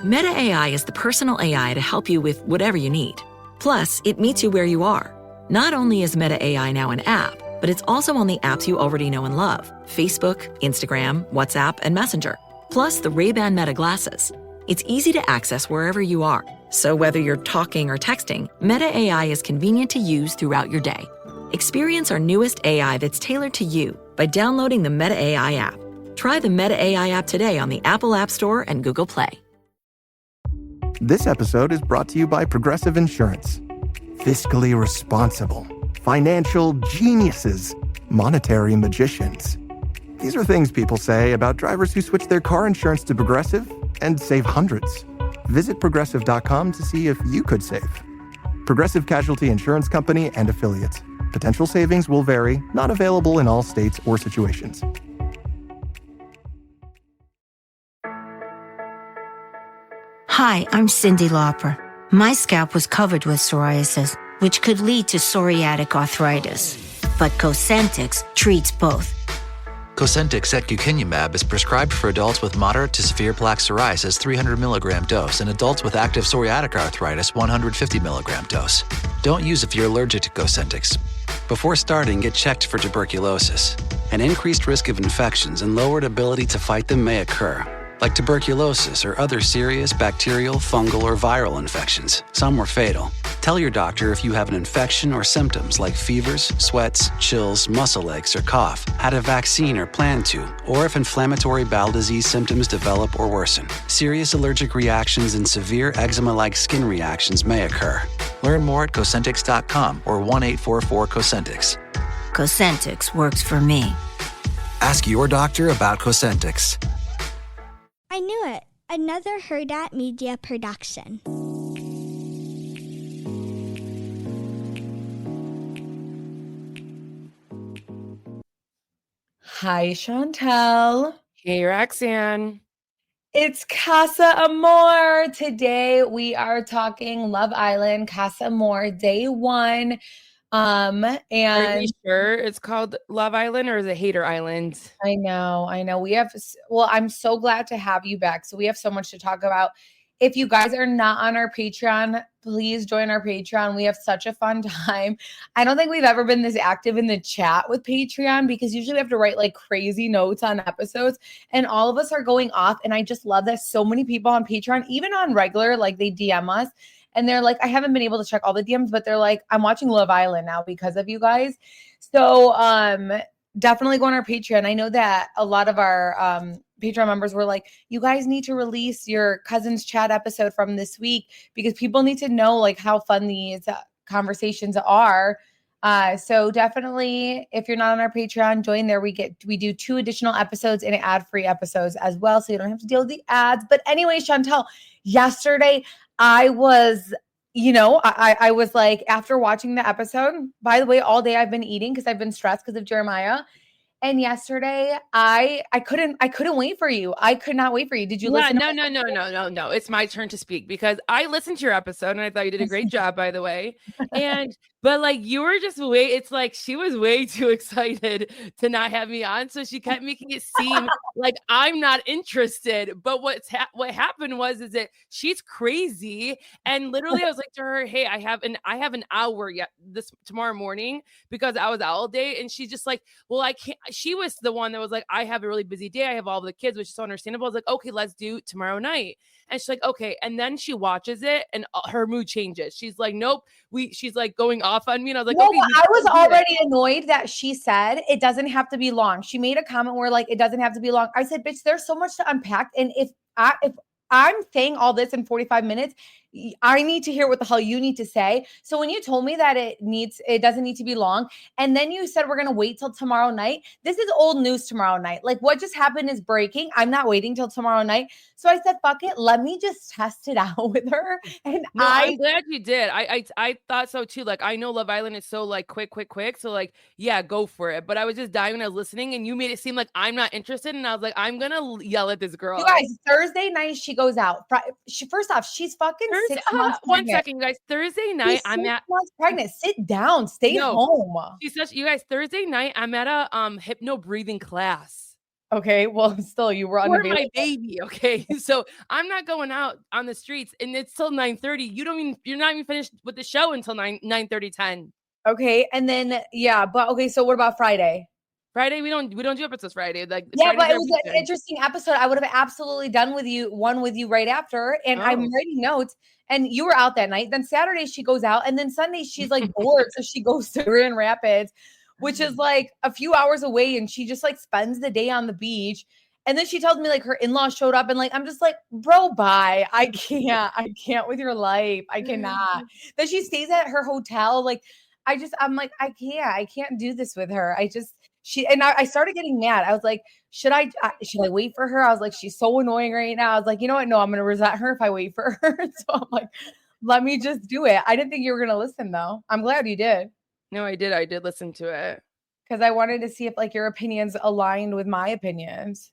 Meta AI is the personal AI to help you with whatever you need. Plus, it meets you where you are. Not only is Meta AI now an app, but it's also on the apps you already know and love: Facebook, Instagram, WhatsApp, and Messenger. Plus the Ray-Ban Meta glasses. It's easy to access wherever you are. So whether you're talking or texting, Meta AI is convenient to use throughout your day. Experience our newest AI that's tailored to you by downloading the Meta AI app. Try the Meta AI app today on the Apple App Store and Google Play. This episode is brought to you by Progressive Insurance. Fiscally responsible, financial geniuses, monetary magicians. These are things people say about drivers who switch their car insurance to Progressive and save hundreds. Visit Progressive.com to see if you could save. Progressive Casualty Insurance Company and Affiliates. Potential savings will vary, not available in all states or situations. Hi, I'm Cyndi Lauper. My scalp was covered with psoriasis, which could lead to psoriatic arthritis. But Cosentyx treats both. Cosentyx secukinumab is prescribed for adults with moderate to severe plaque psoriasis 300 milligram dose and adults with active psoriatic arthritis 150 milligram dose. Don't use if you're allergic to Cosentyx. Before starting, get checked for tuberculosis. An increased risk of infections and lowered ability to fight them may occur, like tuberculosis or other serious bacterial, fungal, or viral infections. Some were fatal. Tell your doctor if you have an infection or symptoms like fevers, sweats, chills, muscle aches, or cough, had a vaccine or plan to, or if inflammatory bowel disease symptoms develop or worsen. Serious allergic reactions and severe eczema-like skin reactions may occur. Learn more at Cosentyx.com or 1-844-COSENTYX. Cosentyx works for me. Ask your doctor about Cosentyx. I knew it. Another Hurrdat Media production. Hi, Chantel. Hey, Roxanne. It's Casa Amor. Today we are talking Love Island, Casa Amor, day 1. Are you And sure it's called Love Island or is it Hater Island? I know. I'm so glad to have you back. So we have so much to talk about. If you guys are not on our Patreon, please join our Patreon. We have such a fun time. I don't think we've ever been this active in the chat with Patreon because usually we have to write like crazy notes on episodes and all of us are going off. And I just love that so many people on Patreon, even on regular, like they DM us and they're like, I haven't been able to check all the DMs, but they're like, I'm watching Love Island now because of you guys. So definitely go on our Patreon. I know that a lot of our Patreon members were like, you guys need to release your Cousins Chat episode from this week because people need to know like how fun these conversations are. So definitely, if you're not on our Patreon, join there. We do 2 additional episodes and ad-free episodes as well, so you don't have to deal with the ads. But anyway, Chantel, yesterday I was, I was like, after watching the episode, by the way, all day I've been eating because I've been stressed because of Jeremiah. And yesterday I couldn't wait for you. I could not wait for you. Did you listen? No. It's my turn to speak because I listened to your episode and I thought you did a great job, by the way. But like you were just it's like she was way too excited to not have me on. So she kept making it seem like I'm not interested. But what happened is that she's crazy. And literally I was like to her, hey, I have an hour yet tomorrow morning because I was out all day. And she's just like, well, I can't. She was the one that was like, I have a really busy day. I have all the kids, which is so understandable. I was like, okay, let's do tomorrow night. And she's like, okay. And then she watches it and her mood changes. She's like, nope. She's like going off on me. And I was like, no, okay. I was already annoyed that she said it doesn't have to be long. She made a comment where like, it doesn't have to be long. I said, bitch, there's so much to unpack. And if I'm saying all this in 45 minutes, I need to hear what the hell you need to say. So when you told me that it doesn't need to be long, and then you said we're going to wait till tomorrow night, this is old news tomorrow night. Like what just happened is breaking. I'm not waiting till tomorrow night. So I said, fuck it. Let me just test it out with her. And I'm glad you did. I thought so too. Like I know Love Island is so like quick. So like, yeah, go for it. But I was just dying when I was listening and you made it seem like I'm not interested. And I was like, I'm going to yell at this girl. You guys, Thursday night, she goes out. First off, she's fucking 6 months pregnant. 1 second, you guys. Thursday night, she's 6 months pregnant. Sit down. Stay home. She says, you guys, Thursday night, I'm at a hypno breathing class. Okay, well, still, you were For unavailable. my baby, okay? So I'm not going out on the streets, and it's till 9:30. You're not even finished with the show until 9:30, 10. Okay, and then but okay, so what about Friday? Friday, we don't do episodes Friday. Like Yeah, Friday's but it our was an weekend. interesting episode. I would have absolutely done one with you right after, and I'm Oh. writing notes. And you were out that night. Then Saturday she goes out, and then Sunday she's like bored, so she goes to Grand Rapids, which is like a few hours away, and she just like spends the day on the beach. And then she tells me like her in-laws showed up, and like I'm just like, bro, bye. I can't with your life. I cannot. Then she stays at her hotel. Like I'm like, I can't do this with her. I started getting mad. I was like, should I wait for her? I was like, she's so annoying right now. I was like, you know what? No, I'm going to resent her if I wait for her. So I'm like, let me just do it. I didn't think you were going to listen though. I'm glad you did. No, I did listen to it. Because I wanted to see if like your opinions aligned with my opinions.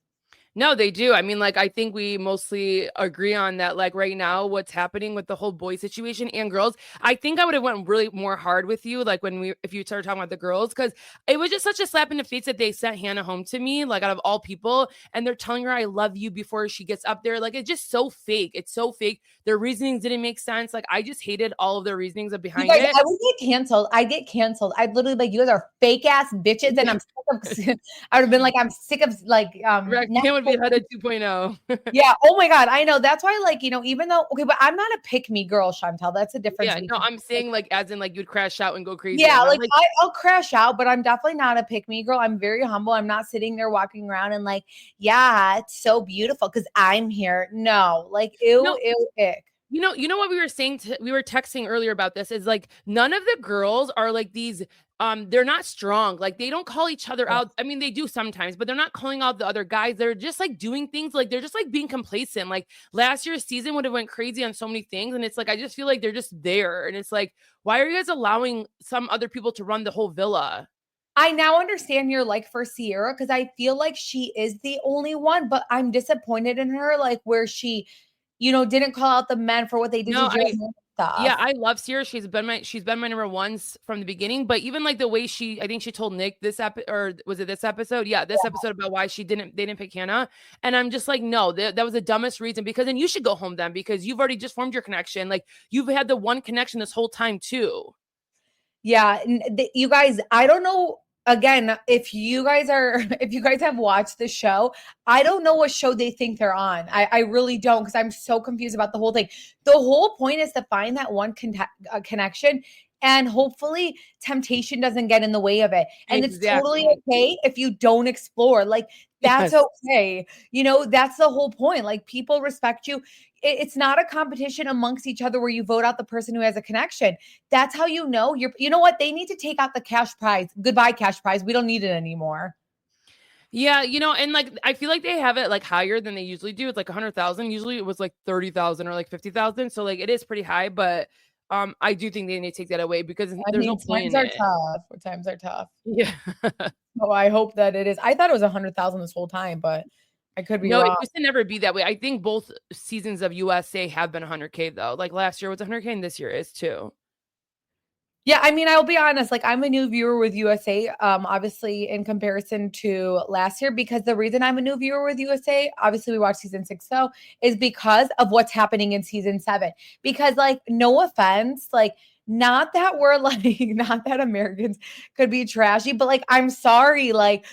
No, they do. I mean, like, I think we mostly agree on that. Like right now, what's happening with the whole boy situation and girls, I think I would have went really more hard with you. Like if you started talking about the girls, because it was just such a slap in the face that they sent Hannah home to me, like out of all people. And they're telling her, I love you before she gets up there. Like, it's just so fake. It's so fake. Their reasonings didn't make sense. Like, I just hated all of their reasonings behind it. I would get canceled. I'd get canceled. I'd literally like, you guys are fake ass bitches. And I'm sick of, I would have been like, I'm sick of like, Rakim would be head at 2.0. Yeah. Oh my God. I know. That's why, like, even though, okay, but I'm not a pick me girl, Chantel. That's a difference. Yeah, no, I'm saying like, as in like you'd crash out and go crazy. Yeah. Like I'll crash out, but I'm definitely not a pick me girl. I'm very humble. I'm not sitting there walking around and like, yeah, it's so beautiful because I'm here. No, like, ew, ick. You know what we were saying, we were texting earlier about this is like, none of the girls are like these, they're not strong. Like they don't call each other out. I mean, they do sometimes, but they're not calling out the other guys. They're just like doing things like they're just like being complacent. Like last year's season would have went crazy on so many things. And it's like, I just feel like they're just there. And it's like, why are you guys allowing some other people to run the whole villa? I now understand your like for Sierra, because I feel like she is the only one, but I'm disappointed in her, like where she didn't call out the men for what they did to Jeremy stuff. Yeah, I love Sierra. She's been my number one from the beginning. But even like the way I think she told Nick this or was it this episode? Yeah, this episode about why they didn't pick Hannah. And I'm just like, no, that was the dumbest reason, because then you should go home then, because you've already just formed your connection. Like you've had the one connection this whole time too. Yeah, you guys, I don't know. Again, if you guys have watched the show, I don't know what show they think they're on. I really don't, because I'm so confused about the whole thing. The whole point is to find that one connection, and hopefully temptation doesn't get in the way of it. And It's totally okay if you don't explore. Like, that's okay. That's the whole point. Like, people respect you. It's not a competition amongst each other where you vote out the person who has a connection. That's how you know what? They need to take out the cash prize. Goodbye, cash prize. We don't need it anymore. Yeah, and like I feel like they have it like higher than they usually do. It's like 100,000. Usually it was like 30,000 or like 50,000. So like it is pretty high, but I do think they need to take that away, because there's no point in it. Times are tough. Yeah. So I hope that it is. I thought it was 100,000 this whole time, but I could be wrong. No, it used to never be that way. I think both seasons of USA have been 100K though. Like last year was 100K and this year is too. Yeah, I mean, I'll be honest, like I'm a new viewer with USA, obviously in comparison to last year, because the reason I'm a new viewer with USA, obviously we watched season 6 though, is because of what's happening in season 7. Because like, no offense, like not that we're like, not that Americans could be trashy, but like, I'm sorry, like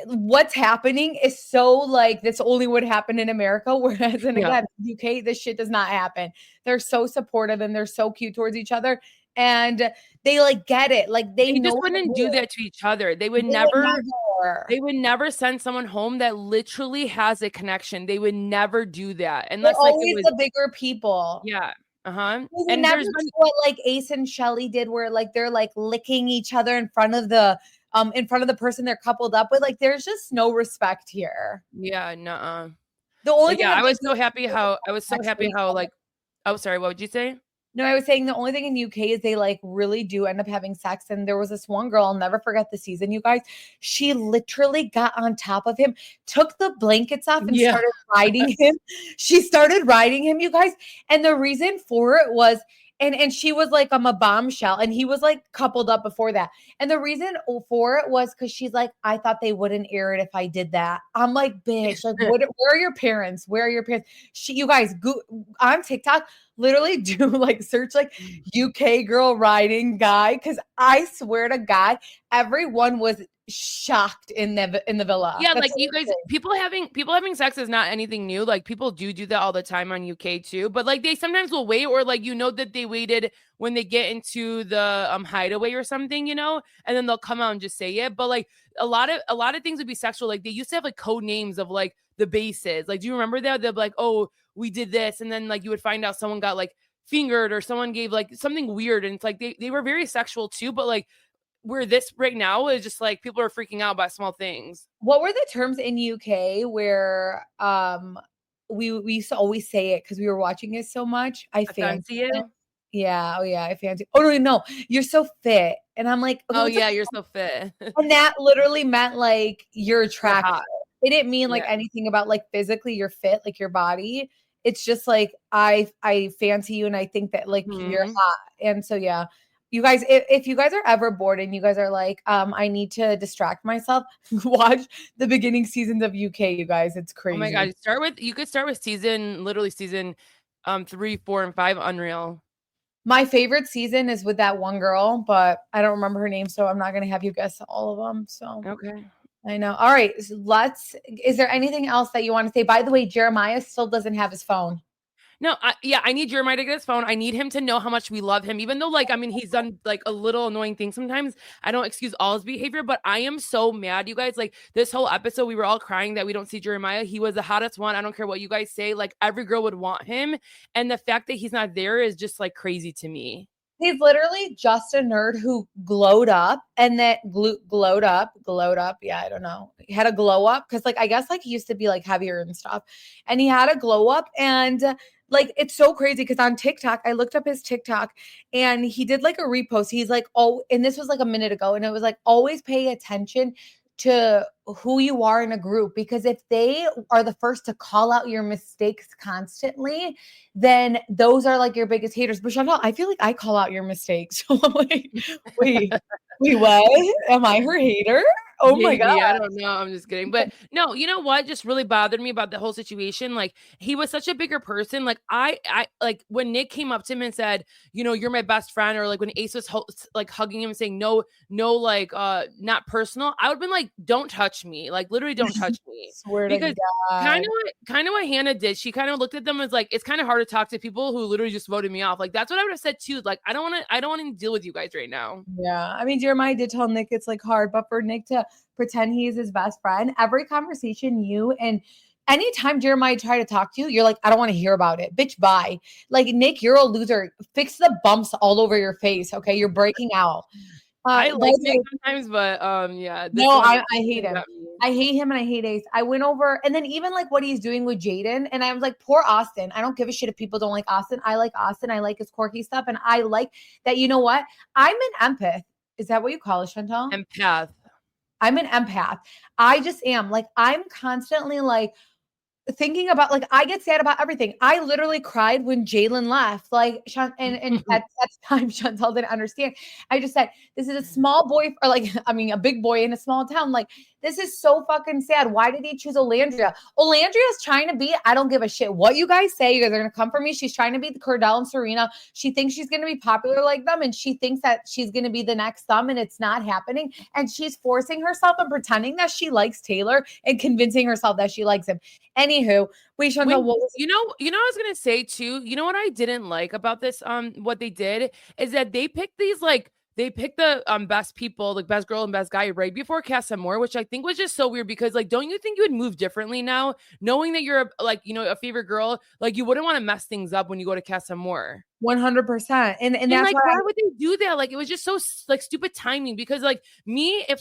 what's happening is so like, this only would happen in America. Whereas again, UK, this shit does not happen. They're so supportive and they're so cute towards each other. And they like get it. Like they just wouldn't do that to each other. They would never send someone home that literally has a connection. They would never do that. Unless they're always the bigger people. Yeah. Uh-huh. And never what like Ace and Shelly did, where like they're like licking each other in front of the person they're coupled up with. Like there's just no respect here. Yeah, nuh-uh. The only thing I was so happy how like, oh sorry, what would you say? No, I was saying the only thing in UK is they like really do end up having sex. And there was this one girl, I'll never forget the season, you guys. She literally got on top of him, took the blankets off and started riding him. She started riding him, you guys. And the reason for it was, And she was like, I'm a bombshell. And he was like coupled up before that. And the reason for it was because she's like, I thought they wouldn't air it if I did that. I'm like, bitch, like, where are your parents? Where are your parents? You guys go on TikTok, literally do like search like UK girl riding guy. Cause I swear to God, everyone was shocked in the villa. Yeah, That's like you guys, people having sex is not anything new. Like people do that all the time on UK too. But like they sometimes will wait, or like that they waited when they get into the hideaway or something, and then they'll come out and just say it. But like a lot of things would be sexual. Like they used to have like code names of like the bases. Like, do you remember that? They'll be like, oh, we did this, and then like you would find out someone got like fingered or someone gave like something weird, and it's like they were very sexual too. But like where this right now is just like people are freaking out about small things. What were the terms in UK where we used to always say it because we were watching it so much? I fancy you. It. Yeah. Oh yeah. I fancy. Oh no, you're so fit. And I'm like, okay, oh yeah, you're so fit. And that literally meant like you're attractive. It didn't mean like anything about like physically you're fit, like your body. It's just like I fancy you and I think that like you're hot. And so yeah. You guys, if you guys are ever bored and you guys are like, I need to distract myself, watch the beginning seasons of UK, you guys. It's crazy. Oh my God. You could start with season 3, 4, and 5, unreal. My favorite season is with that one girl, but I don't remember her name, so I'm not going to have you guess all of them. So okay. I know. All right. Is there anything else that you want to say? By the way, Jeremiah still doesn't have his phone. No, I need Jeremiah to get his phone. I need him to know how much we love him, even though, like, I mean, he's done like a little annoying thing sometimes. I don't excuse all his behavior, but I am so mad, you guys. Like, this whole episode, we were all crying that we don't see Jeremiah. He was the hottest one. I don't care what you guys say. Like, every girl would want him. And the fact that he's not there is just like crazy to me. He's literally just a nerd who glowed up and that glowed up. Yeah, I don't know. He had a glow up because like, I guess like he used to be like heavier and stuff. And he had a glow up and like, it's so crazy because on TikTok, I looked up his TikTok and he did like a repost. He's like, oh, and this was like a minute ago. And it was like, always pay attention to who you are in a group, because if they are the first to call out your mistakes constantly, then those are like your biggest haters. But Chantal, I feel like I call out your mistakes. So I'm like, wait, what? Am I her hater? Oh my God. I don't know. I'm just kidding. But no, you know what just really bothered me about the whole situation? Like, he was such a bigger person. Like, I like when Nick came up to him and said, you're my best friend, or like when Ace was like hugging him and saying, no, like, not personal. I would have been like, don't touch me. Like, literally don't touch me. Swear because to God. kind of what Hannah did. She kind of looked at them as like, it's kind of hard to talk to people who literally just voted me off. Like, that's what I would have said too. Like, I don't want to deal with you guys right now. Yeah. I mean, Jeremiah did tell Nick it's like hard, but for Nick to pretend he's his best friend, every conversation anytime Jeremiah try to talk to you, you're like, I don't want to hear about it. Bitch, bye. Like, Nick, you're a loser. Fix the bumps all over your face. Okay. You're breaking out. I like Nick sometimes, but yeah. No, I hate him. I hate him and I hate Ace. I went over and then even like what he's doing with Jaden, and I was like, poor Austin. I don't give a shit if people don't like Austin. I like Austin. I like his quirky stuff. And I like that, you know what? I'm an empath. Is that what you call it, Chantal? Empath. I'm an empath. I just am. Like, I'm constantly like thinking about, like, I get sad about everything. I literally cried when Jalen left. Like, and at the time, Chantal didn't understand. I just said, this is a small boy, or like, I mean, a big boy in a small town. Like, this is so fucking sad. Why did he choose Olandria? Olandria's trying to be, I don't give a shit what you guys say. You guys are going to come for me. She's trying to be the Cordell and Serena. She thinks she's going to be popular like them. And she thinks that she's going to be the next them. And it's not happening. And she's forcing herself and pretending that she likes Taylor and convincing herself that she likes him. Anywho, wait, Chantal, what was I was going to say too, you know what I didn't like about this, what they did is that they picked the best people, like best girl and best guy right before Casa Amor, which I think was just so weird because, like, don't you think you would move differently now, knowing that you're a favorite girl? Like, you wouldn't want to mess things up when you go to Casa Amor. 100%. And that's like, why would they do that? Like, it was just so like stupid timing because, like, me, if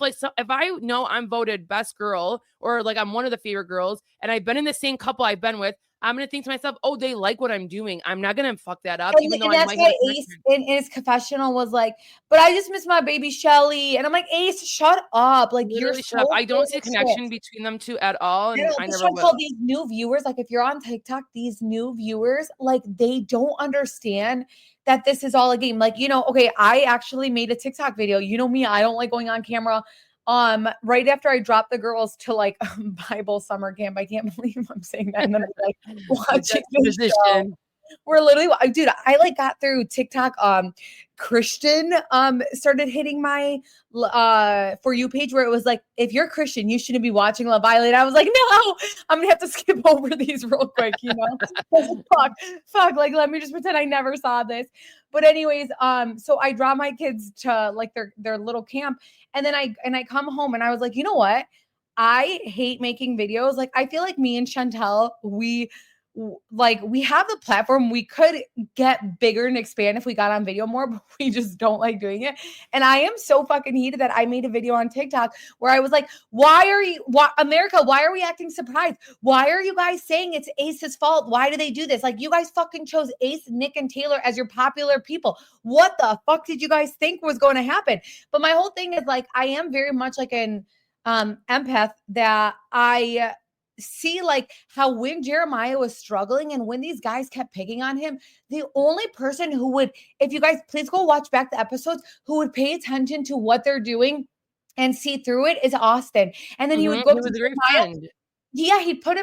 I know I'm voted best girl or like I'm one of the favorite girls and I've been in the same couple I've been with, I'm going to think to myself, oh, they like what I'm doing. I'm not going to fuck that up, even though and I that's might why have a Ace connection. in his confessional was like, but I just miss my baby Shelly. And I'm like, Ace, shut up. Like, you're Literally so shut up. I don't full see a of connection shit. between them two at all, You and know, I this never Chantel, will. these new viewers, like if you're on TikTok, these new viewers, like they don't understand that this is all a game. Like, okay, I actually made a TikTok video. You know me, I don't like going on camera. Right after I dropped the girls to like Bible summer camp. I can't believe I'm saying that. And then I'm like With watching that the show. position. We're literally, dude, I like got through TikTok. Christian started hitting my For You page where it was like, if you're Christian, you shouldn't be watching Love Island. I was like, no, I'm gonna have to skip over these real quick, fuck, like let me just pretend I never saw this. But anyways, so I draw my kids to like their little camp, and then I come home and I was like, you know what? I hate making videos. Like I feel like me and Chantel, we have the platform. We could get bigger and expand if we got on video more, but we just don't like doing it. And I am so fucking heated that I made a video on TikTok where I was like, America, why are we acting surprised? Why are you guys saying it's Ace's fault? Why do they do this? Like, you guys fucking chose Ace, Nick, and Taylor as your popular people. What the fuck did you guys think was going to happen? But my whole thing is like, I am very much like an empath, that I see like how when Jeremiah was struggling and when these guys kept picking on him, the only person who would, if you guys please go watch back the episodes, who would pay attention to what they're doing and see through it is Austin. And then he would go He up was to a great Jeremiah. friend. Yeah, he'd put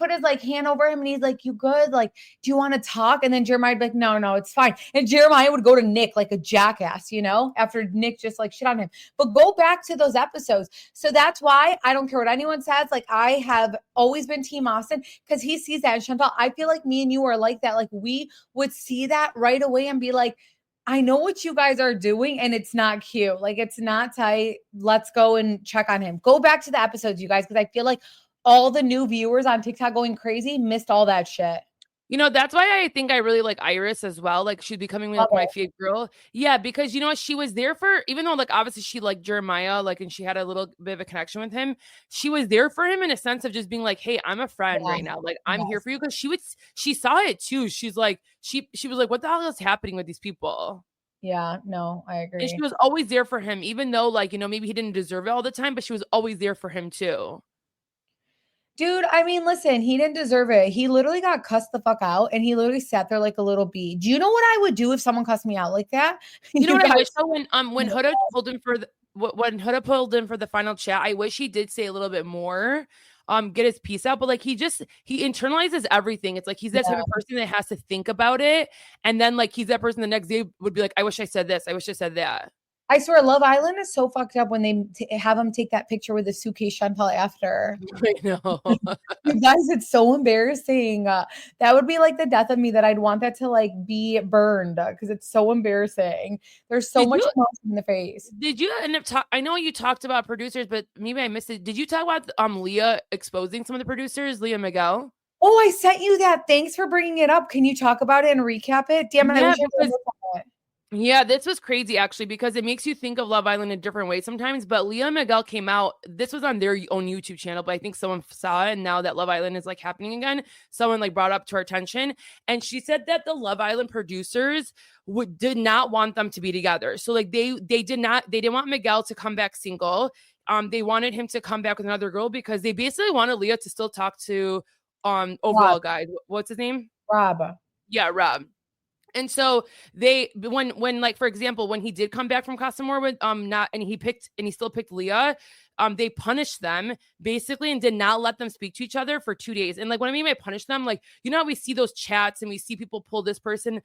his like hand over him and he's like, you good? Like, do you want to talk? And then Jeremiah would be like, no, it's fine. And Jeremiah would go to Nick like a jackass, after Nick just like shit on him. But go back to those episodes. So that's why I don't care what anyone says. Like, I have always been Team Austin because he sees that. And Chantal, I feel like me and you are like that. Like, we would see that right away and be like, I know what you guys are doing and it's not cute. Like, it's not tight. Let's go and check on him. Go back to the episodes, you guys, because I feel like all the new viewers on TikTok going crazy missed all that shit. That's why I think I really like Iris as well. Like, she's becoming like my favorite girl. Yeah, because she was there for, even though like obviously she liked Jeremiah, like, and she had a little bit of a connection with him. She was there for him in a sense of just being like, hey, I'm a friend right now. Like, I'm here for you. Because she saw it too. She's like, she was like, what the hell is happening with these people? Yeah, no, I agree. And she was always there for him, even though like, maybe he didn't deserve it all the time, but she was always there for him too. Dude, I mean, listen, he didn't deserve it. He literally got cussed the fuck out and he literally sat there like a little bee. Do you know what I would do if someone cussed me out like that? You know what I wish though, when Huda pulled him for when Huda pulled him for the final chat, I wish he did say a little bit more, get his piece out. But like he internalizes everything. It's like he's that type of person that has to think about it, and then like he's that person the next day would be like, I wish I said this, I wish I said that. I swear, Love Island is so fucked up when they have him take that picture with the suitcase Chantal after. I know. You guys, it's so embarrassing. That would be like the death of me, that I'd want that to like be burned because it's so embarrassing. There's so much emotion in the face. Did you end up I know you talked about producers, but maybe I missed it. Did you talk about Leah exposing some of the producers, Leah Miguel? Oh, I sent you that. Thanks for bringing it up. Can you talk about it and recap it? Damn it, I wish I could look at it. Yeah, this was crazy actually, because it makes you think of Love Island in a different way sometimes. But Leah Miguel came out, this was on their own YouTube channel, but I think someone saw it, and now that Love Island is like happening again, someone like brought up to her attention, and she said that the Love Island producers did not want them to be together. So like they didn't want Miguel to come back single. They wanted him to come back with another girl because they basically wanted Leah to still talk to overall guy. What's his name? Rob. Yeah, Rob. And so when like, for example, when he did come back from Casa Amor with he still picked Leah, they punished them basically and did not let them speak to each other for 2 days. And like, what I mean by punish them, like, how we see those chats and we see people pull this person,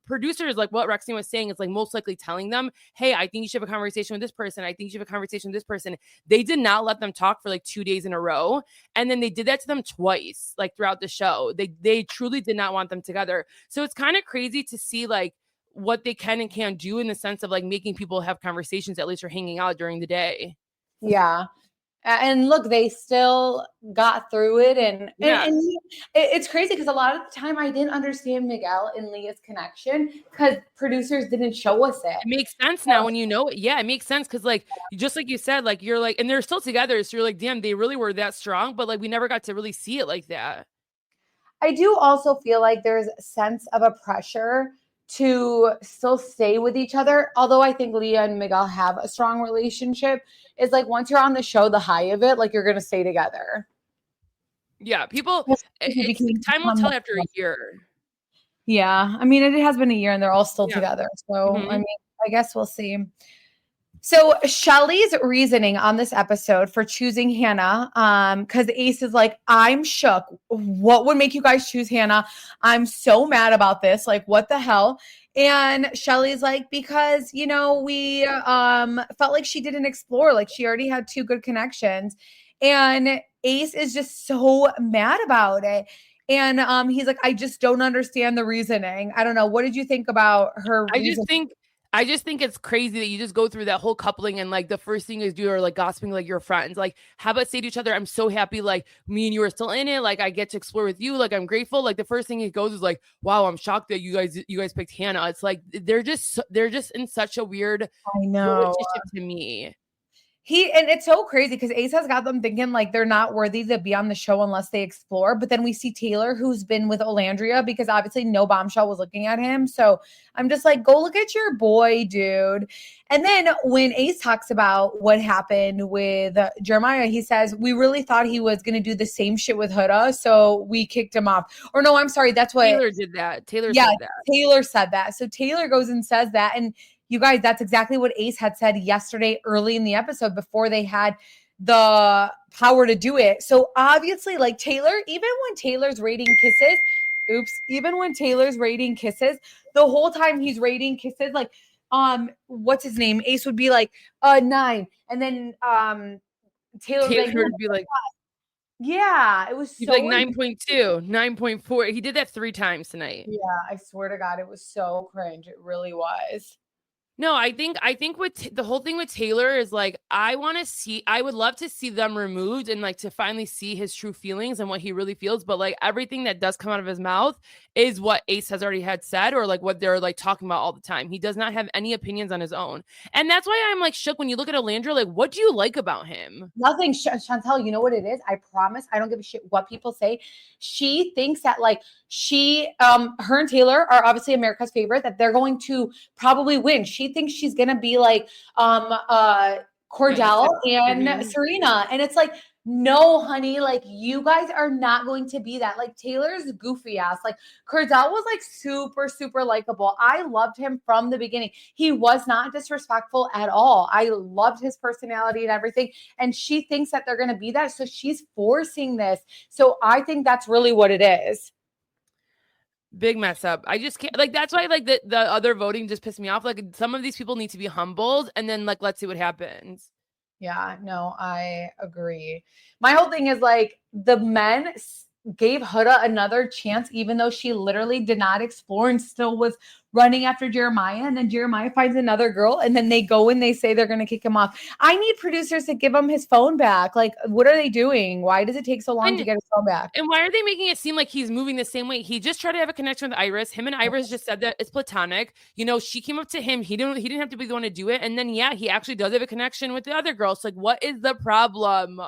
producers, like what Rexine was saying, is like most likely telling them, hey, I think you should have a conversation with this person. I think you should have a conversation with this person. They did not let them talk for like 2 days in a row. And then they did that to them twice, like throughout the show. They truly did not want them together. So it's kind of crazy to see like what they can and can't do in the sense of like making people have conversations, at least or hanging out during the day. Yeah. And look, they still got through it. And it's crazy because a lot of the time I didn't understand Miguel and Leah's connection because producers didn't show us it. It makes sense now when you know it. Yeah, it makes sense because like, just like you said, like you're like, and they're still together. So you're like, damn, they really were that strong. But like, we never got to really see it like that. I do also feel like there's a sense of a pressure to still stay with each other. Although I think Leah and Miguel have a strong relationship, is like once you're on the show, the high of it, like you're going to stay together. Yeah, people, it's Became time will tell after a year. Yeah. I mean, it has been a year and they're all still Yeah. together. So, Mhm. I mean, I guess we'll see. So Shelly's reasoning on this episode for choosing Hannah, because Ace is like, I'm shook. What would make you guys choose Hannah? I'm so mad about this. Like, what the hell? And Shelly's like, because we felt like she didn't explore, like she already had 2 good connections. And Ace is just so mad about it. And he's like, I just don't understand the reasoning. I don't know. What did you think about her reasoning? I just think it's crazy that you just go through that whole coupling and like the first thing is you're like gossiping like your friends. Like, how about say to each other, I'm so happy like me and you are still in it. Like I get to explore with you. Like I'm grateful. Like the first thing it goes is like, wow, I'm shocked that you guys picked Hannah. It's like they're just in such a weird I know. relationship to me. And it's so crazy because Ace has got them thinking like they're not worthy to be on the show unless they explore. But then we see Taylor, who's been with Olandria, because obviously no bombshell was looking at him. So I'm just like, go look at your boy, dude. And then when Ace talks about what happened with Jeremiah, he says, we really thought he was going to do the same shit with Huda. So we kicked him off. Or no, I'm sorry. That's what Taylor did that. Taylor said that. Taylor said that. So Taylor goes and says that. And you guys, that's exactly what Ace had said yesterday early in the episode before they had the power to do it. So obviously, like Taylor, even when Taylor's rating kisses, the whole time he's rating kisses, like what's his name? Ace would be like 9. And then Taylor would be like, yeah, it was he's so like 9.2, 9.4. He did that 3 times tonight. Yeah, I swear to God, it was so cringe. It really was. No, I think with the whole thing with Taylor is like, I would love to see them removed and like to finally see his true feelings and what he really feels. But like everything that does come out of his mouth is what Ace has already had said, or like what they're like talking about all the time. He does not have any opinions on his own. And that's why I'm like shook when you look at Alandra, like, what do you like about him? Nothing, Chantel, you know what it is? I promise I don't give a shit what people say. She thinks that like her and Taylor are obviously America's favorite, that they're going to probably win. She thinks she's gonna be like Cordell and Serena. And it's like, no, honey, like you guys are not going to be that. Like Taylor's goofy ass. Like Cordell was like super, super likable. I loved him from the beginning. He was not disrespectful at all. I loved his personality and everything. And she thinks that they're going to be that. So she's forcing this. So I think that's really what it is. Big mess up. I just can't, like, that's why like the other voting just pissed me off. Like some of these people need to be humbled and then like let's see what happens. Yeah, no, I agree. My whole thing is like the men gave Huda another chance, even though she literally did not explore and still was running after Jeremiah. And then Jeremiah finds another girl and then they go and they say they're going to kick him off. I need producers to give him his phone back. Like, what are they doing? Why does it take so long to get his phone back? And why are they making it seem like he's moving the same way? He just tried to have a connection with Iris. Him and Iris just said that it's platonic. You know, she came up to him. He didn't have to be the one to do it. And then, yeah, he actually does have a connection with the other girls. Like, what is the problem?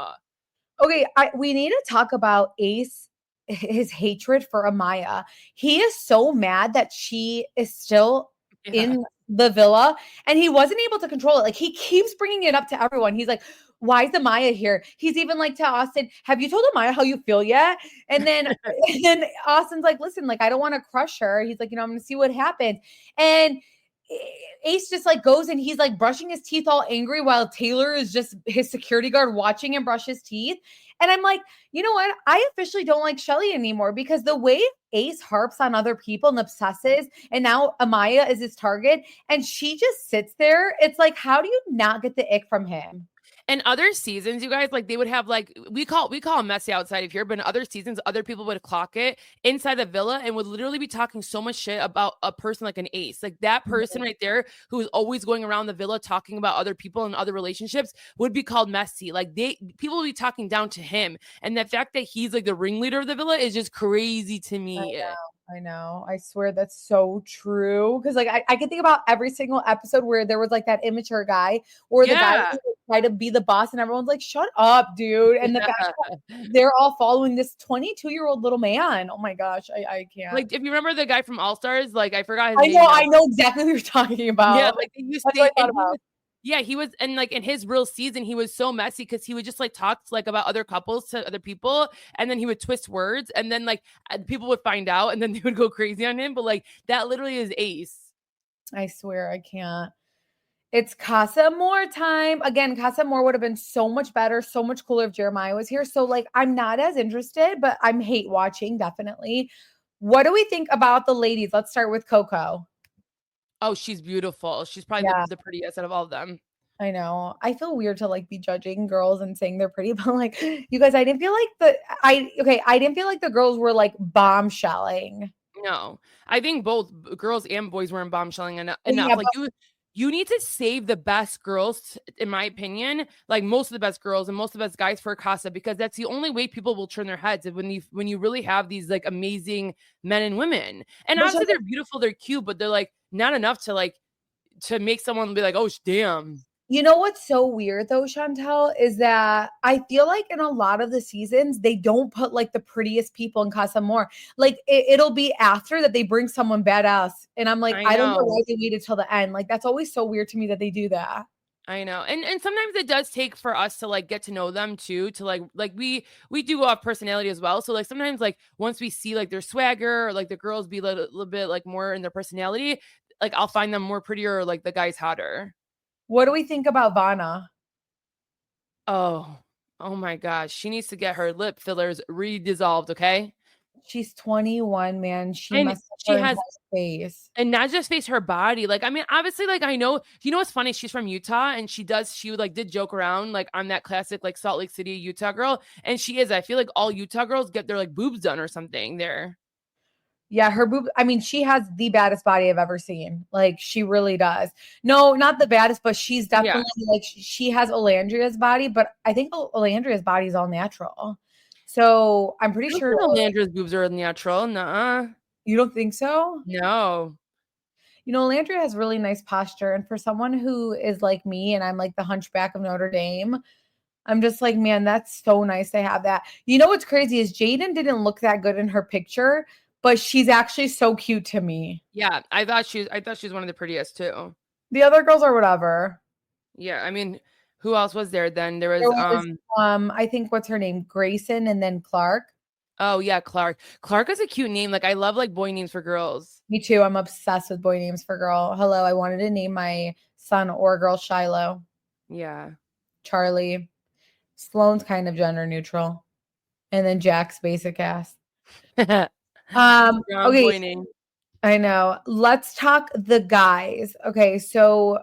Okay, we need to talk about Ace, his hatred for Amaya. He is so mad that she is still in the villa and he wasn't able to control it. Like he keeps bringing it up to everyone. He's like, why is Amaya here? He's even like to Austin, have you told Amaya how you feel yet? And then Austin's like, listen, like I don't want to crush her. He's like, I'm going to see what happens. And Ace just like goes and he's like brushing his teeth all angry while Taylor is just his security guard watching him brush his teeth. And I'm like, you know what? I officially don't like Shelly anymore because the way Ace harps on other people and obsesses, and now Amaya is his target, and she just sits there. It's like, how do you not get the ick from him? And other seasons, you guys, like they would have like we call them messy outside of here, but in other seasons, other people would clock it inside the villa and would literally be talking so much shit about a person like an Ace. Like that person right there who is always going around the villa talking about other people and other relationships would be called messy. Like people would be talking down to him. And the fact that he's like the ringleader of the villa is just crazy to me. I know. I swear that's so true. Because like I can think about every single episode where there was like that immature guy or the guy try to be the boss, and everyone's like, shut up, dude. And the fact that they're all following this 22-year-old little man. Oh my gosh, I can't. Like, if you remember the guy from All Stars, like I forgot his name. I know exactly what you're talking about. Yeah, like they used That's to, what I thought about. yeah, he was, and like in his real season, he was so messy because he would just like talk like about other couples to other people, and then he would twist words, and then like people would find out, and then they would go crazy on him. But like that literally is Ace. I swear I can't. It's Casa Amor time. Again, Casa Amor would have been so much better, so much cooler if Jeremiah was here. So like I'm not as interested, but I'm hate watching, definitely. What do we think about the ladies? Let's start with Coco. Oh, she's beautiful. She's probably the prettiest out of all of them. I know. I feel weird to like be judging girls and saying they're pretty, but like you guys, I didn't feel like I didn't feel like the girls were like bombshelling. No, I think both girls and boys were in bombshelling enough. Yeah, Like you need to save the best girls, in my opinion, like most of the best girls and most of the best guys for Casa, because that's the only way people will turn their heads when you really have these like amazing men and women. And obviously they're beautiful, they're cute, but they're like not enough to make someone be like, oh damn. You know what's so weird though, Chantel, is that I feel like in a lot of the seasons, they don't put like the prettiest people in Casa Amor. Like it'll be after that they bring someone badass. And I'm like, I don't know why they waited till the end. Like that's always so weird to me that they do that. I know. And sometimes it does take for us to like get to know them too, to like we do go off personality as well. So like sometimes like once we see like their swagger or like the girls be a little bit like more in their personality, like I'll find them more prettier or like the guys hotter. What do we think about Vanna? Oh my gosh. She needs to get her lip fillers redissolved, okay? She's 21, man. She has face. And not just face, her body. Like, I mean, obviously, like I know, you know what's funny? She's from Utah and she like did joke around like I'm that classic like Salt Lake City, Utah girl. And she is. I feel like all Utah girls get their like boobs done or something there. Yeah, her boob. I mean, she has the baddest body I've ever seen. Like, she really does. No, not the baddest, but she's definitely like she has Olandria's body. But I think Olandria's body is all natural. So I'm pretty sure Olandria's boobs are natural. Nuh-uh. You don't think so? No. You know, Olandria has really nice posture, and for someone who is like me, and I'm like the Hunchback of Notre Dame, I'm just like, man, that's so nice to have that. You know what's crazy is Jaden didn't look that good in her picture. But she's actually so cute to me. Yeah, I thought she's one of the prettiest too. The other girls are whatever. Yeah, I mean, who else was there then? There was I think what's her name? Grayson and then Clark. Oh yeah, Clark. Clark is a cute name. Like I love like boy names for girls. Me too. I'm obsessed with boy names for girl. Hello, I wanted to name my son or girl Shiloh. Yeah. Charlie. Sloane's kind of gender neutral. And then Jack's basic ass. Okay. I know. Let's talk the guys. Okay, so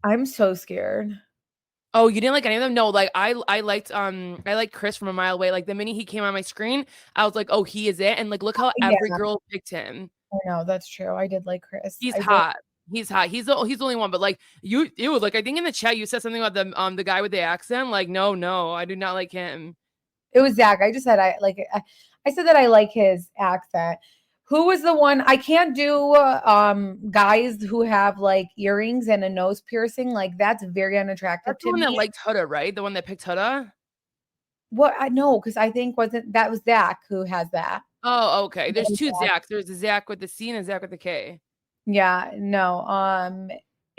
I'm so scared. Oh, you didn't like any of them? No, like I liked Chris from a mile away. Like the minute he came on my screen, I was like, oh, he is it. And like look how every girl picked him. I know, that's true. I did like Chris. He's hot. He's hot. He's the only one. But like it was like I think in the chat you said something about the guy with the accent. Like, no, I do not like him. It was Zach. I just said I said that I like his accent. Who was the one? I can't do guys who have like earrings and a nose piercing. Like that's very unattractive. That's the one that liked Huda, right? The one that picked Huda? What? I know, because I think that was Zach who has that. Oh, okay. There's two Zachs. There's a Zach with the C and a Zach with the K. Yeah, no.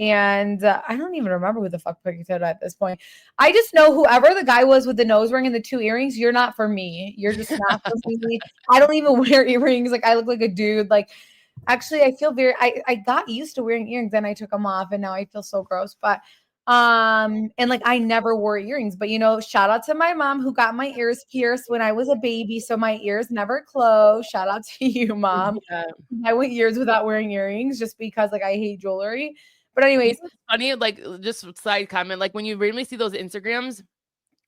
And I don't even remember who the fuck picked it at this point. I just know whoever the guy was with the nose ring and the two earrings, you're not for me. You're just not for me. I don't even wear earrings. Like I look like a dude. Like actually, I feel I got used to wearing earrings, then I took them off, and now I feel so gross. But and like I never wore earrings. But you know, shout out to my mom who got my ears pierced when I was a baby, so my ears never closed. Shout out to you, mom. Yeah. I went years without wearing earrings just because like I hate jewelry. But anyways, it's funny, like just side comment, like when you randomly see those Instagrams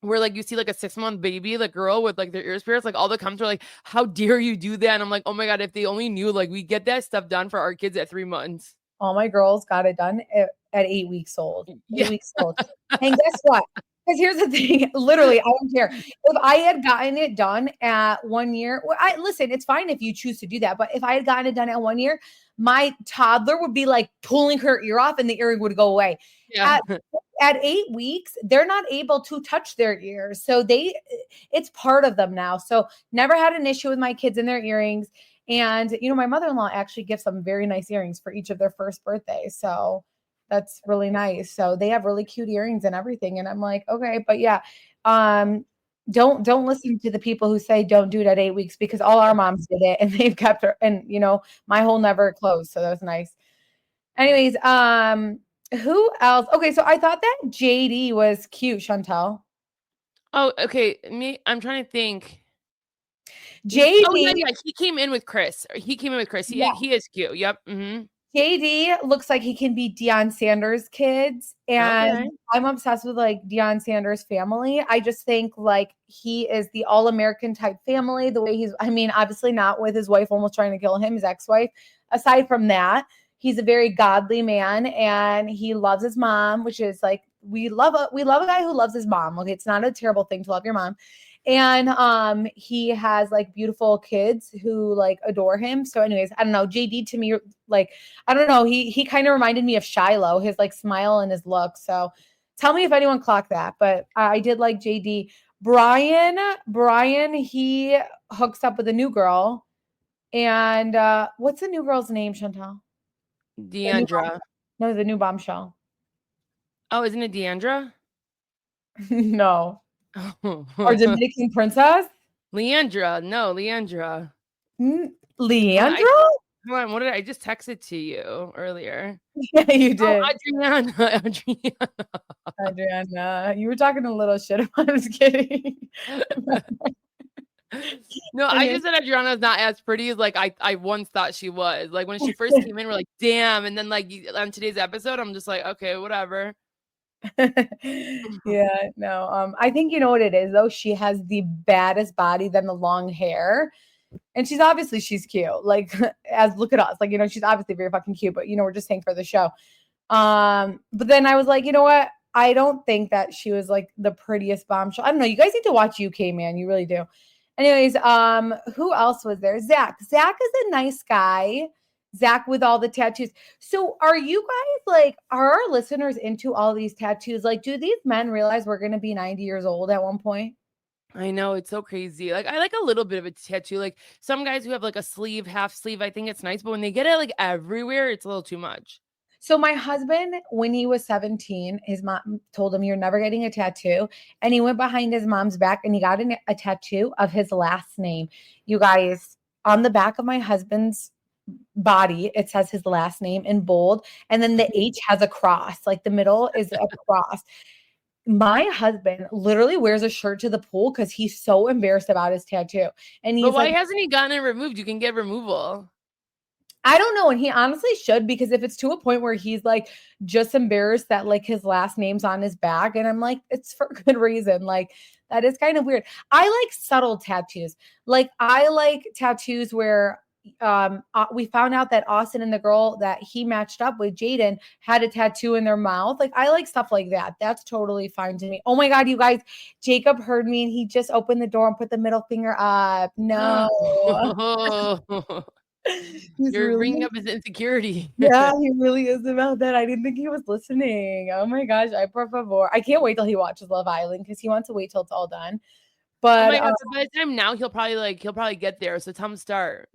where like you see like a 6-month baby, like girl with like their ears pierced, like all the comments are like, how dare you do that? And I'm like, oh my God, if they only knew, like we get that stuff done for our kids at 3 months. All my girls got it done at 8 weeks old. 8 weeks old. And guess what? Because here's the thing, literally, I don't care. If I had gotten it done at 1 year, listen, it's fine if you choose to do that. But if I had gotten it done at 1 year, my toddler would be like pulling her ear off and the earring would go away. Yeah. at 8 weeks, they're not able to touch their ears. So it's part of them now. So never had an issue with my kids and their earrings. And, my mother-in-law actually gives them very nice earrings for each of their first birthdays. So that's really nice. So they have really cute earrings and everything. And I'm like, okay, but yeah. Don't listen to the people who say don't do it at 8 weeks, because all our moms did it and they've kept her, and my hole never closed. So that was nice. Anyways, who else? Okay, so I thought that JD was cute, Chantel. Oh, okay. I'm trying to think. JD. Oh yeah, he came in with Chris. He he is cute. Yep. Mm-hmm. JD looks like he can be Deion Sanders' kids, and I'm obsessed with like Deion Sanders' family. I just think like he is the all-American type family. The way obviously not with his wife almost trying to kill him, his ex-wife. Aside from that, he's a very godly man, and he loves his mom, which is like we love a guy who loves his mom. Okay, it's not a terrible thing to love your mom. And he has like beautiful kids who like adore him. So anyways, I don't know, JD to me, like, I don't know, he kind of reminded me of Shiloh, his like smile and his look. So tell me if anyone clocked that, but I did like JD. Brian, he hooks up with a new girl. And what's the new girl's name, Chantal? Deandra. No, the new bombshell. Oh, isn't it Deandra? No. Or Dominican princess? Leandra. No, Leandra. Leandra? Hold on, what did I just text it to you earlier? Yeah, you did. Adriana. You were talking a little shit about I was kidding. No, I just said Adriana's not as pretty as like I once thought she was. Like when she first came in, we're like, damn. And then like on today's episode, I'm just like, okay, whatever. Yeah, no. I think you know what it is though. She has the baddest body, then the long hair. And she's cute. Like look at us. Like, she's obviously very fucking cute, but we're just saying for the show. But then I was like, you know what? I don't think that she was like the prettiest bombshell. I don't know. You guys need to watch UK, man. You really do. Anyways, who else was there? Zach. Zach is a nice guy. Zach with all the tattoos. So are you guys like, are our listeners into all these tattoos? Like, do these men realize we're going to be 90 years old at one point? I know, it's so crazy. Like I like a little bit of a tattoo. Like some guys who have like a sleeve, half sleeve, I think it's nice. But when they get it like everywhere, it's a little too much. So my husband, when he was 17, his mom told him, you're never getting a tattoo. And he went behind his mom's back and he got a tattoo of his last name. You guys, on the back of my husband's body, it says his last name in bold. And then the H has a cross. Like the middle is a cross. My husband literally wears a shirt to the pool because he's so embarrassed about his tattoo. And he's why hasn't he gotten it removed? You can get removal. I don't know. And he honestly should, because if it's to a point where he's like just embarrassed that like his last name's on his back, and I'm like, it's for good reason. Like that is kind of weird. I like subtle tattoos. Like I like tattoos where we found out that Austin and the girl that he matched up with, Jaden, had a tattoo in their mouth. Like I like stuff like that. That's totally fine to me. Oh my God, you guys, Jacob heard me and he just opened the door and put the middle finger up. No. You're bringing up his insecurity. Yeah, he really is about that. I didn't think he was listening. Oh my gosh, por favor. I can't wait till he watches Love Island because he wants to wait till it's all done. But oh my God, by the time now he'll probably get there. So tell him to start.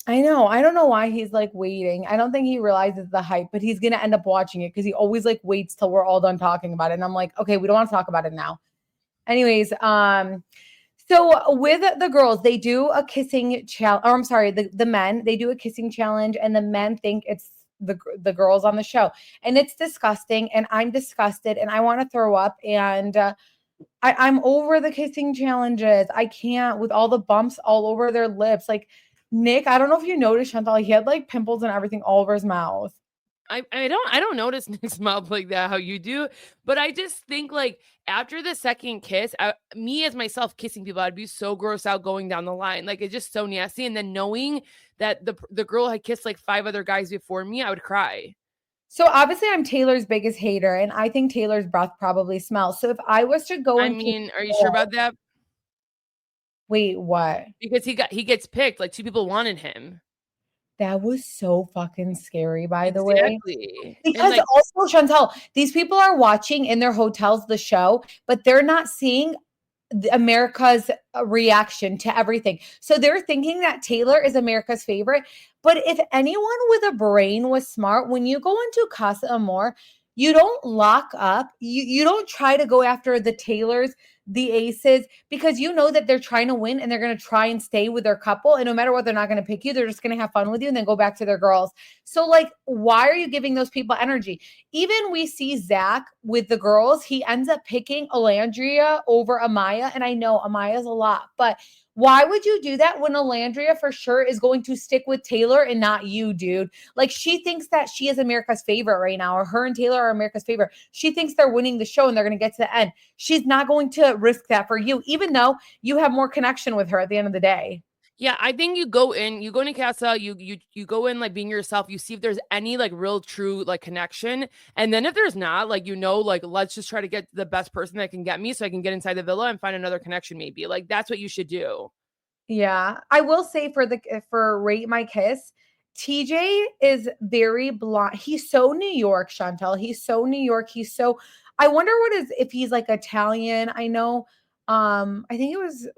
I know. I don't know why he's like waiting. I don't think he realizes the hype, but he's gonna end up watching it because he always like waits till we're all done talking about it. And I'm like, okay, we don't want to talk about it now. Anyways, so with the girls, they do a kissing challenge. Or I'm sorry, the men, they do a kissing challenge, and the men think it's the girls on the show, and it's disgusting. And I'm disgusted, and I want to throw up. And I'm over the kissing challenges. I can't, with all the bumps all over their lips. Like Nick, I don't know if you noticed, Chantal, he had like pimples and everything all over his mouth. I don't notice Nick's mouth like that, how you do, but I just think like after the second kiss, me as myself kissing people, I'd be so grossed out going down the line. Like it's just so nasty. And then knowing that the girl had kissed like 5 other guys before me, I would cry. So obviously I'm Taylor's biggest hater, and I think Taylor's breath probably smells. So if I was to go, are you sure about that? Wait, what? Because he gets picked. Like 2 people wanted him. That was so fucking scary, by the way. Exactly. And Because like, also, Chantel, these people are watching in their hotels the show, but they're not seeing America's reaction to everything. So they're thinking that Taylor is America's favorite. But if anyone with a brain was smart, when you go into Casa Amor, you don't lock up. You don't try to go after the Taylors, the aces, because you know that they're trying to win and they're going to try and stay with their couple. And no matter what, they're not going to pick you. They're just going to have fun with you and then go back to their girls. So, like, why are you giving those people energy? Even we see Zach with the girls, he ends up picking Alandria over Amaya. And I know Amaya's a lot, but why would you do that when Alandria for sure is going to stick with Taylor and not you, dude? Like, she thinks that she is America's favorite right now, or her and Taylor are America's favorite. She thinks they're winning the show and they're going to get to the end. She's not going to risk that for you, even though you have more connection with her at the end of the day. yeah, I think you go into Casa, you go in like being yourself, you see if there's any like real true like connection. And then if there's not, like, like, let's just try to get the best person that can get me so I can get inside the villa and find another connection maybe. Like that's what you should do. Yeah, I will say for Rate My Kiss, TJ is very blonde. He's so New York, Chantel. He's so New York. I wonder if he's like Italian. I know I think it was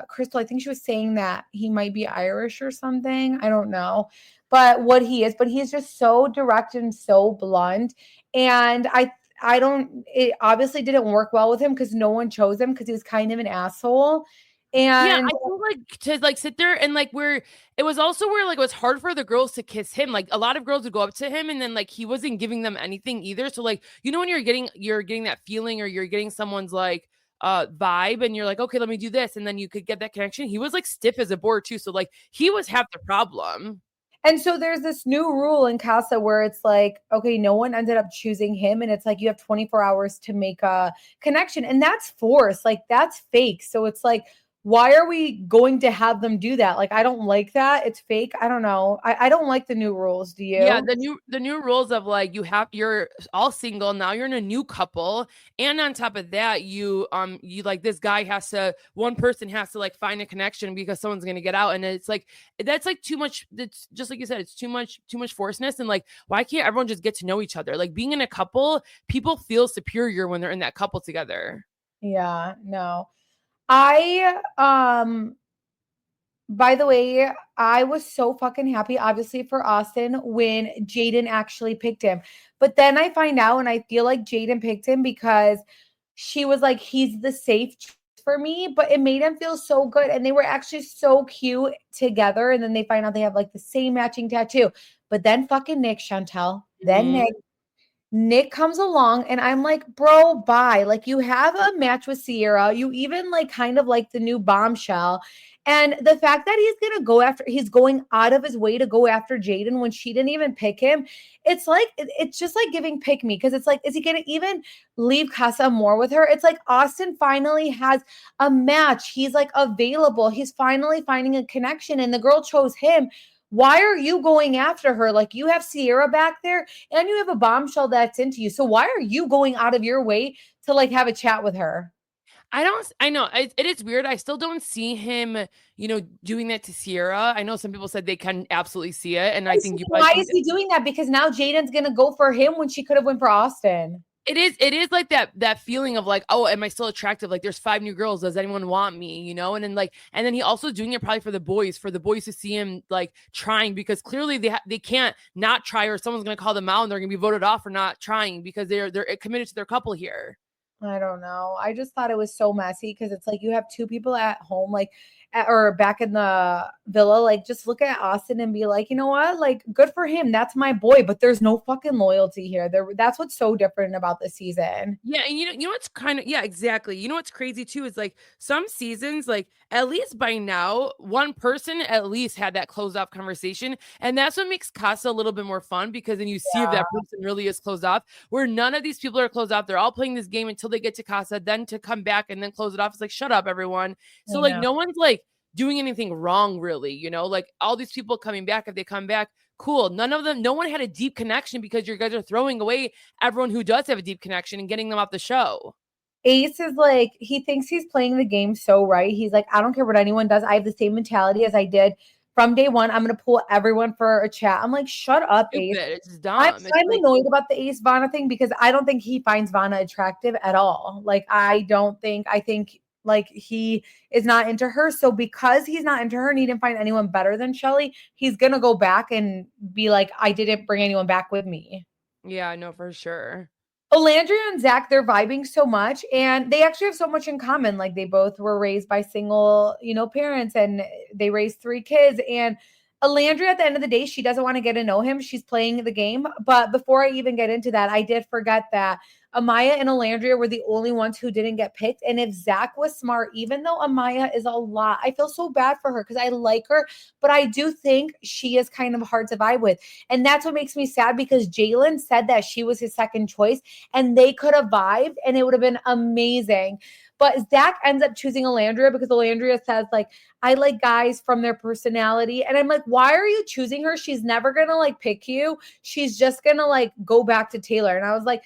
Crystal, I think she was saying that he might be Irish or something. I don't know. But he's just so direct and so blunt. And I don't it obviously didn't work well with him because no one chose him because he was kind of an asshole. Yeah, And I feel like to like sit there and like where it was also where like it was hard for the girls to kiss him. Like a lot of girls would go up to him and then like he wasn't giving them anything either. So like when you're getting that feeling or you're getting someone's like vibe and you're like, okay, let me do this, and then you could get that connection. He was like stiff as a board too. So like he was half the problem. And so there's this new rule in Casa where it's like, okay, no one ended up choosing him. And it's like you have 24 hours to make a connection. And that's forced. Like, that's fake. So it's like, why are we going to have them do that? Like, I don't like that. It's fake. I don't know. I don't like the new rules. Do Yeah, you? the new rules of like you're all single now, you're in a new couple, and on top of that, you like this guy one person has to like find a connection because someone's gonna get out, and it's like that's like too much. It's just like you said, it's too much forcedness, and like why can't everyone just get to know each other? Like being in a couple, people feel superior when they're in that couple together. Yeah, no. I By the way, I was so fucking happy, obviously, for Austin when Jaden actually picked him. But then I find out, and I feel like Jaden picked him because she was like, he's the safe choice for me. But it made him feel so good. And they were actually so cute together. And then they find out they have like the same matching tattoo. But then fucking Nick, Chantel, then Mhm. Nick comes along and I'm like, bro, bye. Like, you have a match with Sierra. You even like kind of like the new bombshell. And the fact that he's going out of his way to go after Jaden when she didn't even pick him, it's just like giving pick me. Cause it's like, is he gonna even leave Casa Amor with her? It's like Austin finally has a match. He's like available. He's finally finding a connection and the girl chose him. Why are you going after her? Like, you have Sierra back there and you have a bombshell that's into you. So why are you going out of your way to like have a chat with her? I know it is weird. I still don't see him, doing that to Sierra. I know some people said they can absolutely see it, and I think you probably Why think is he doing that? Because now Jaden's gonna go for him when she could have went for Austin. it is like that feeling of like, oh, am I still attractive? Like there's 5 new girls. Does anyone want me? And then he also doing it probably for the boys to see him like trying, because clearly they can't not try, or someone's gonna call them out and they're gonna be voted off for not trying because they're committed to their couple here. I don't know. I just thought it was so messy because it's like you have two people at home, like, or back in the villa. Like, just look at Austin and be like, you know what? Like, good for him. That's my boy. But there's no fucking loyalty here. That's what's so different about this season. Yeah, and you know what's kind of, yeah, exactly. You know what's crazy too is like some seasons, like at least by now, one person at least had that closed off conversation, and that's what makes Casa a little bit more fun, because then you see if that person really is closed off. Where none of these people are closed off, they're all playing this game until they get to Casa, then to come back and then close it off. It's like, shut up, everyone. So I like know. no one's like doing anything wrong, really. Like all these people coming back, if they come back, cool. No one had a deep connection, because you guys are throwing away everyone who does have a deep connection and getting them off the show. Ace is like, he thinks he's playing the game so right. He's like, I don't care what anyone does. I have the same mentality as I did from day one, I'm going to pull everyone for a chat. I'm like, shut up, Ace. Stupid. It's dumb. I'm annoyed about the Ace Vanna thing because I don't think he finds Vanna attractive at all. Like, I think like he is not into her. So because he's not into her and he didn't find anyone better than Shelly, he's going to go back and be like, I didn't bring anyone back with me. Yeah, I know for sure. Olandria and Zach, they're vibing so much and they actually have so much in common. Like they both were raised by single, parents and they raised 3 kids. And Olandria, at the end of the day, she doesn't want to get to know him. She's playing the game. But before I even get into that, I did forget that Amaya and Olandria were the only ones who didn't get picked. And if Zach was smart, even though Amaya is a lot, I feel so bad for her because I like her, but I do think she is kind of hard to vibe with. And that's what makes me sad because Jalen said that she was his second choice and they could have vibed and it would have been amazing. But Zach ends up choosing Olandria because Olandria says, like, I like guys from their personality. And I'm like, why are you choosing her? She's never going to like pick you. She's just going to like go back to Taylor. And I was like,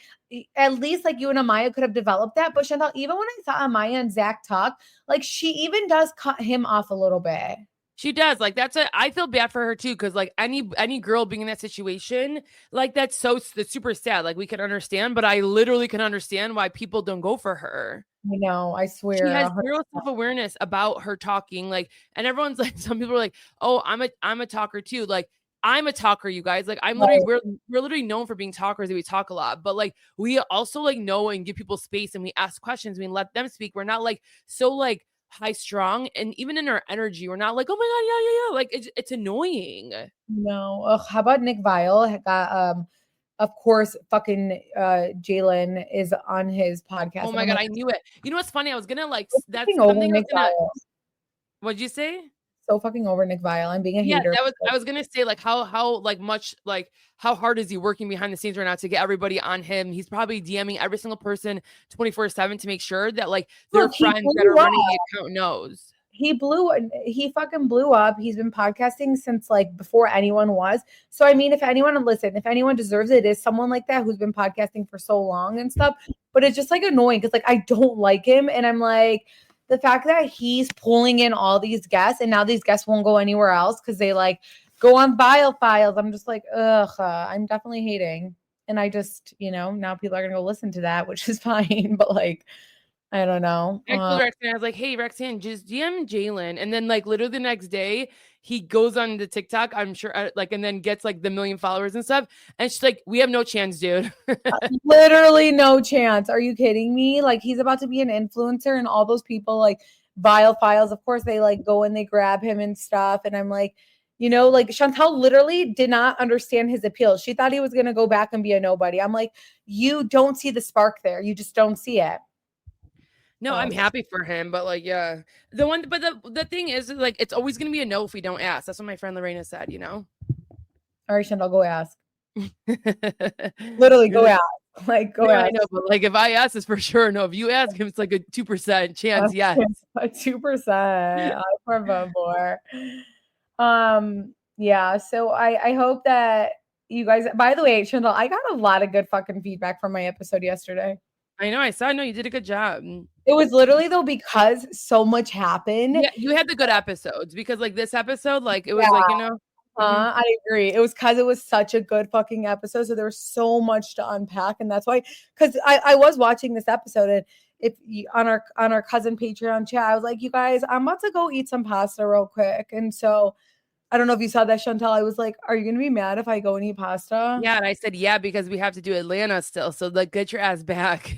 at least like you and Amaya could have developed that. But Chantal, even when I saw Amaya and Zach talk, like she even does cut him off a little bit. She does. Like I feel bad for her too, because like any girl being in that situation, like that's super sad. Like we can understand, but I literally can understand why people don't go for her. I know, I swear. She has zero self-awareness about her talking. Like, and everyone's like, some people are like, oh, I'm a talker too. Like, I'm a talker, you guys. Like, I'm literally, we're literally known for being talkers and we talk a lot, but like, we also like know and give people space and we ask questions. We let them speak. We're not like, so like high strong. And even in our energy, we're not like, oh my God, yeah. Like, it's annoying. No. How about Nick Viall? Got, of course, fucking Jalen is on his podcast. Oh my God, I knew it. You know what's funny? I was gonna like that's over something Nick Viall. What'd you say? So fucking over Nick Viall. I'm being a hater. I was gonna say like how like much like how hard is he working behind the scenes right now to get everybody on him? He's probably DMing every single person 24/7 to make sure that like their friends that are running the account knows. He fucking blew up. He's been podcasting since like before anyone was. So I mean, if anyone deserves it, is someone like that who's been podcasting for so long and stuff. But it's just like annoying because like I don't like him, and I'm like the fact that he's pulling in all these guests, and now these guests won't go anywhere else because they like go on bio files. I'm just like, ugh, I'm definitely hating, and I just now people are gonna go listen to that, which is fine, but like. I don't know. I told Roxanne, I was like, hey, Roxanne, just DM Jalen. And then like literally the next day, he goes on the TikTok, I'm sure, like, and then gets like the 1 million followers and stuff. And she's like, we have no chance, dude. Literally no chance. Are you kidding me? Like he's about to be an influencer and all those people like Vile Files. Of course, they like go and they grab him and stuff. And I'm like, like Chantal literally did not understand his appeal. She thought he was going to go back and be a nobody. I'm like, you don't see the spark there. You just don't see it. No, I'm happy for him, but like, yeah, the thing is like, it's always going to be a no if we don't ask. That's what my friend Lorena said, All right, Chantal, go ask. Literally go ask. Like, go ask. I know, but like, if I ask, it's for sure no. If you ask him, it's like a 2% chance, yes. A 2%. Por favor. Yeah, so I hope that you guys, by the way, Chantal, I got a lot of good fucking feedback from my episode yesterday. I know. I saw. No, you did a good job. It was literally though because so much happened. Yeah, you had the good episodes because like this episode, like it was like I agree. It was because it was such a good fucking episode, so there was so much to unpack, and that's why. Because I was watching this episode, and if you, on our cousin Patreon chat, I was like, you guys, I'm about to go eat some pasta real quick, and so. I don't know if you saw that, Chantal. I was like, are you going to be mad if I go and eat pasta? Yeah. And I said, yeah, because we have to do Atlanta still. So like, get your ass back.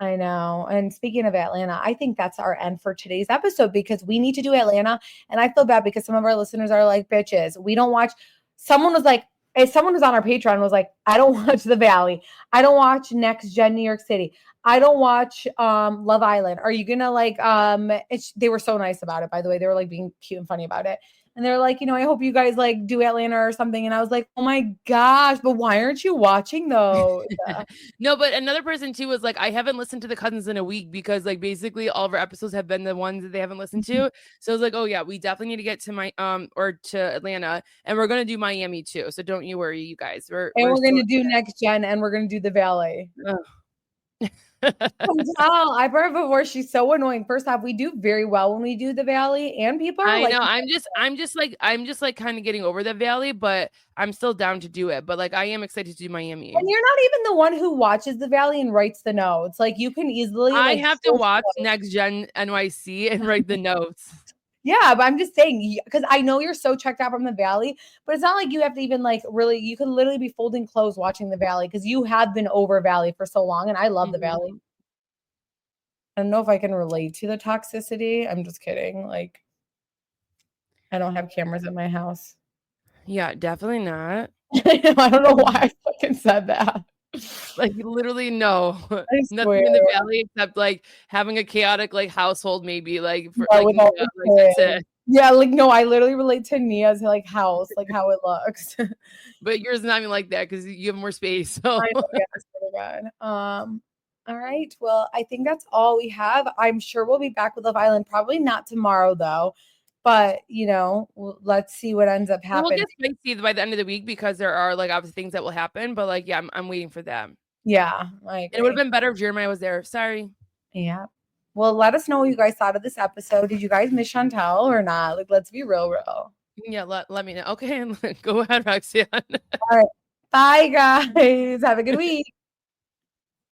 I know. And speaking of Atlanta, I think that's our end for today's episode because we need to do Atlanta. And I feel bad because some of our listeners are like, bitches, we don't watch. Someone was on our Patreon was like, I don't watch The Valley. I don't watch Next Gen New York City. I don't watch Love Island. Are you going to like, they were so nice about it, by the way. They were like being cute and funny about it. And they're like, I hope you guys like do Atlanta or something. And I was like, oh my gosh, but why aren't you watching those? No, but another person too was like, I haven't listened to the cousins in a week because like basically all of our episodes have been the ones that they haven't listened to. So I was like, oh yeah, we definitely need to get to to Atlanta, and we're gonna do Miami too. So don't you worry, you guys. We're gonna do Next Gen, and we're gonna do The Valley. I've heard before. She's so annoying. First off, we do very well when we do the Valley, and people are I like, know. I'm just like kind of getting over the Valley, but I'm still down to do it. But like I am excited to do Miami. and you're not even the one who watches the Valley and writes the notes. Like you can easily. I Like, have to watch Next Gen NYC and write the notes. Yeah, but I'm just saying, because I know you're so checked out from the Valley, but it's not like you have to even like really, you can literally be folding clothes watching the Valley because you have been over Valley for so long. And I love the Valley. I don't know if I can relate to the toxicity. I'm just kidding. Like, I don't have cameras in my house. Yeah, definitely not. I don't know why I fucking said that. Like literally no. Nothing in the Valley except like having a chaotic like household, maybe like for like, Nia, like that's it. Yeah, like no, I literally relate to Nia's like house, like how it looks. But yours is not even like that because you have more space. So I know, yeah, that's really good. All right. Well, I think that's all we have. I'm sure we'll be back with Love Island. Probably not tomorrow though. But you know, let's see what ends up happening. We'll get spicy by the end of the week because there are like obviously things that will happen. But like, yeah, I'm waiting for them. Yeah, I agree. It would have been better if Jeremiah was there. Sorry. Yeah. Well, let us know what you guys thought of this episode. Did you guys miss Chantel or not? Like, let's be real. Yeah, let me know. Okay, go ahead, Roxanne. All right. Bye, guys. Have a good week.